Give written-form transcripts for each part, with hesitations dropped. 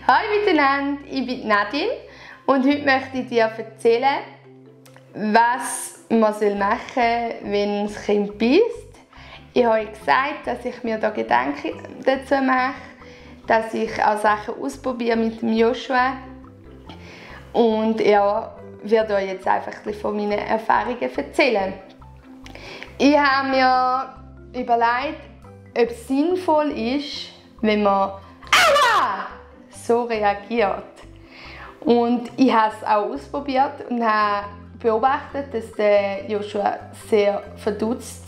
Hallo miteinander, ich bin Nadine und heute möchte ich dir erzählen, was man machen soll, wenn das Kind beißt. Ich habe gesagt, dass ich mir da Gedanken dazu mache, dass ich auch Sachen ausprobiere mit dem Joshua und er wird euch jetzt einfach ein bisschen von meinen Erfahrungen erzählen. Ich habe mir überlegt, ob es sinnvoll ist, wenn man so reagiert. Und ich habe es auch ausprobiert und habe beobachtet, dass der Joshua sehr verdutzt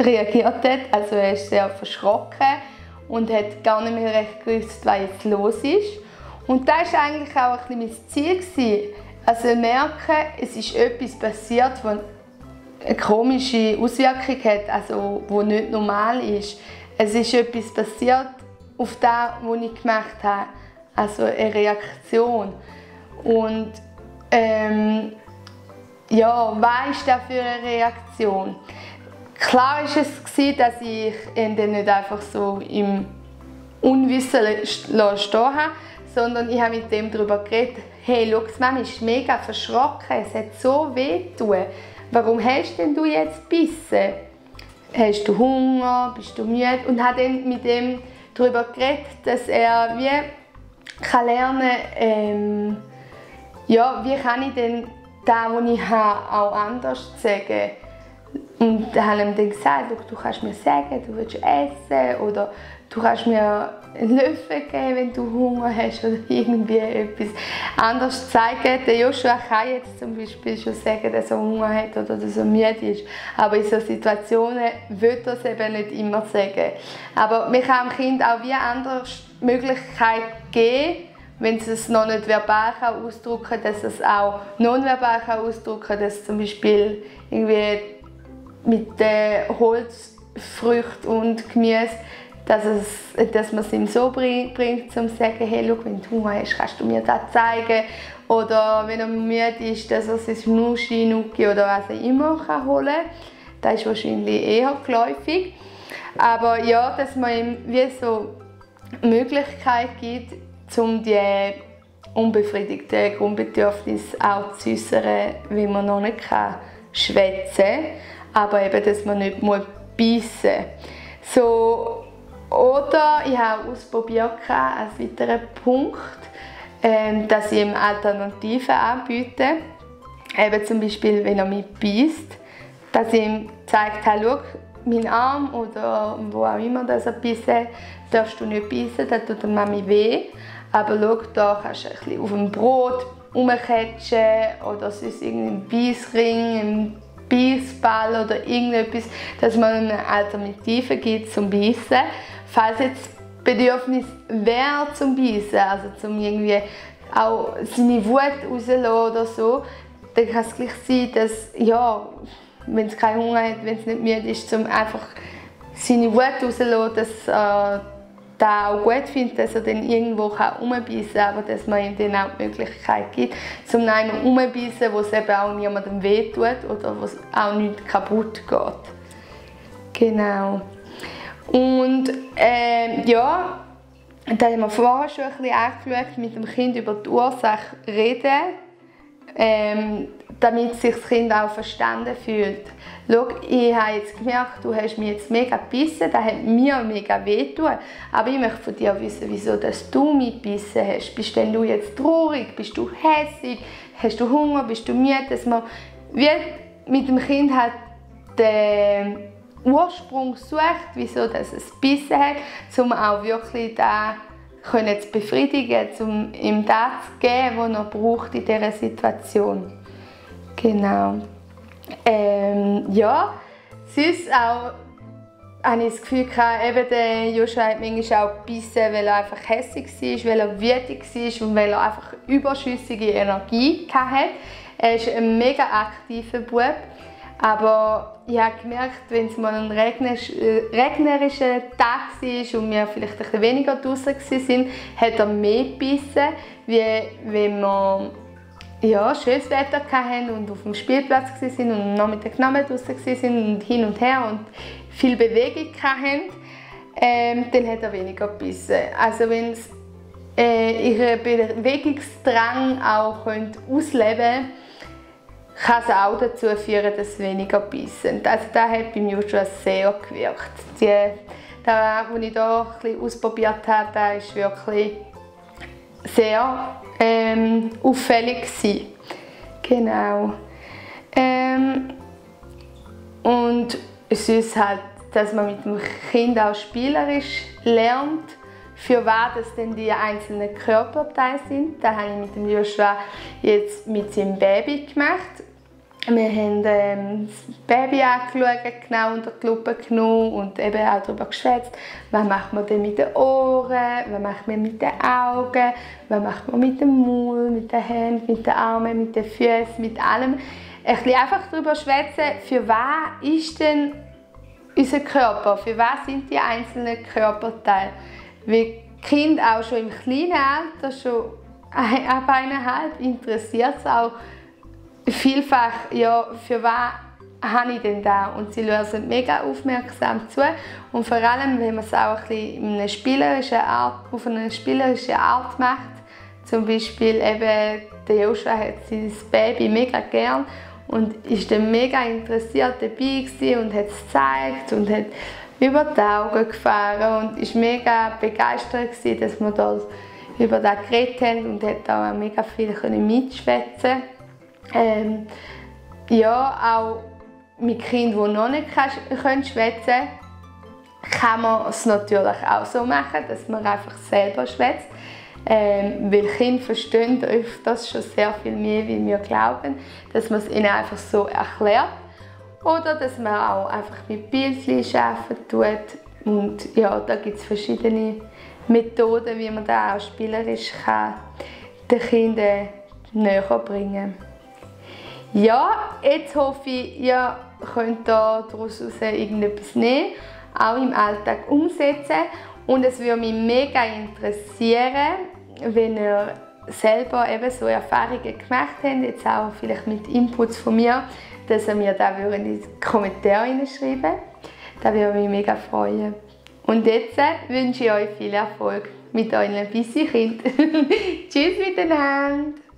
reagiert hat. Also er ist sehr verschrocken und hat gar nicht mehr recht gewusst, was jetzt los ist. Und das war eigentlich auch ein bisschen mein Ziel. Also merken, es ist etwas passiert, das eine komische Auswirkung hat, also wo nicht normal ist. Es ist etwas passiert auf das, was ich gemacht habe. Also eine Reaktion. Und ja, was ist das für eine Reaktion? Klar war es, dass ich ihn dann nicht einfach so im Unwissen stehen habe, sondern ich habe mit dem darüber geredet, hey, schau, die Mama ist mega verschrocken, es hat so weh getan. Warum hast denn du jetzt gebissen? Hast du Hunger? Bist du müde? Und habe dann mit ihm darüber geredet, dass er wie kann lernen, ja, wie kann ich denn das, was ich habe, auch anders sagen. Und dann habe ich ihm dann gesagt, du kannst mir sagen, du willst essen oder du kannst mir einen Löffel geben, wenn du Hunger hast oder irgendwie etwas anderes zeigen. Der Joshua kann jetzt zum Beispiel schon sagen, dass er Hunger hat oder dass er müde ist. Aber in solchen Situationen will er es eben nicht immer sagen. Aber man kann dem Kind auch wie andere Möglichkeiten geben, wenn es es noch nicht verbal ausdrücken kann, dass es auch nonverbal ausdrücken kann, dass zum Beispiel irgendwie mit den Holzfrüchten und Gemüse, dass man es ihm so bringt, um zu sagen, hey, schau, wenn du Hunger hast, kannst du mir das zeigen. Oder wenn er müde ist, dass er sein Schnuschi, Nuki oder was auch immer holen kann. Das ist wahrscheinlich eher geläufig. Aber ja, dass man ihm wie so die Möglichkeit gibt, um die unbefriedigten Grundbedürfnisse auch zu äußern, wie man noch nicht schwätzen kann. Aber eben, dass man nicht beißen muss. So, oder ich habe ausprobiert, als weiterer Punkt, dass ich ihm Alternativen anbiete. Eben zum Beispiel, wenn er mich beißt, dass ich ihm zeigt, hey, schau, mein Arm oder wo auch immer das er bissen hat, darfst du nicht beißen, das tut der Mami weh. Aber schau, da kannst du ein bisschen auf dem Brot rumkatschen oder sonst irgendeinen Beissring, einen Beissball oder irgendetwas, dass man eine Alternative gibt zum Beißen. Falls jetzt das Bedürfnis wäre zum Beißen, also zum irgendwie auch seine Wut rauszulassen oder so, dann kann es gleich sein, dass, ja, wenn es keinen Hunger hat, wenn es nicht müde ist, um einfach seine Wut rauszulassen, dass er das auch gut findet, dass er dann irgendwo rumbeissen kann, aber dass man ihm dann auch die Möglichkeit gibt, zum einen rumbeissen, wo es eben auch niemandem wehtut oder wo es auch nicht kaputt geht. Genau. Und ja, da haben wir vorher schon ein bisschen angeschaut, mit dem Kind über die Ursache reden, damit sich das Kind auch verstanden fühlt. Schau, ich habe jetzt gemerkt, du hast mich jetzt mega gebissen, das hat mir mega wehgetan. Aber ich möchte von dir wissen, wieso dass du mich gebissen hast. Bist denn du jetzt traurig? Bist du hässig? Hast du Hunger? Bist du müde? Dass man wie mit dem Kind hat den Ursprung sucht, wieso dass es gebissen hat, um auch wirklich da zu befriedigen, um ihm das zu geben, was er braucht in dieser Situation. Genau. Ja, sonst auch habe ich das Gefühl, eben der Joshua hat manchmal auch gebissen, weil er einfach hässig war, weil er wütend war und weil er einfach überschüssige Energie hatte. Er ist ein mega aktiver Bub, aber ich habe gemerkt, wenn es mal ein regnerischer Tag war und wir vielleicht ein bisschen weniger draußen waren, hat er mehr gebissen, wie wenn wir ja, schönes Wetter hatten und auf dem Spielplatz waren und am Nachmittag draußen waren und hin und her und viel Bewegung hatten, dann hat er weniger gebissen. Also wenn es ihren Bewegungsdrang auch ausleben können, kann es auch dazu führen, dass sie weniger bissen. Also das hat bei Joshua sehr gewirkt. Das, was ich hier ein bisschen ausprobiert habe, das war wirklich sehr auffällig gewesen. Genau. Und sonst halt, dass man mit dem Kind auch spielerisch lernt, für was das denn die einzelnen Körperteile sind. Das habe ich mit dem Joshua jetzt mit seinem Baby gemacht. Wir haben das Baby angeschaut, genau unter die Lupe genommen und eben auch darüber geschwätzt, was macht man denn mit den Ohren, was macht man mit den Augen, was macht man mit dem Mund, mit den Händen, mit den Armen, mit den Füßen, mit allem. Ein bisschen einfach darüber schwätzen, für was ist denn unser Körper, für was sind die einzelnen Körperteile. Weil die Kinder auch schon im kleinen Alter, schon ab 1,5, interessiert es auch vielfach, ja, für was habe ich denn da? Und sie hören mega aufmerksam zu. Und vor allem, wenn man es auch ein bisschen auf eine spielerische Art macht. Zum Beispiel eben, der Joshua hat sein Baby mega gern und ist dann mega interessiert dabei und hat es gezeigt und hat über die Augen gefahren und ist mega begeistert gewesen, dass wir da über das geredet haben und hat auch mega viel mitschwätzen. Ja, auch mit Kindern, die noch nicht schwätzen können, kann man es natürlich auch so machen, dass man einfach selber schwätzt. Weil Kinder verstehen das schon sehr viel mehr, wie wir glauben, dass man es ihnen einfach so erklärt. Oder dass man auch einfach mit Bildchen arbeiten tut. Und ja, da gibt es verschiedene Methoden, wie man das auch spielerisch den Kindern näher bringen kann. Ja, jetzt hoffe ich, ihr könnt daraus irgendetwas nehmen, auch im Alltag umsetzen. Und es würde mich mega interessieren, wenn ihr selber eben so Erfahrungen gemacht habt, jetzt auch vielleicht mit Inputs von mir, dass ihr mir das in die Kommentare schreiben. Das würde mich mega freuen. Und jetzt wünsche ich euch viel Erfolg mit euren Bissi-Kindern. Tschüss miteinander!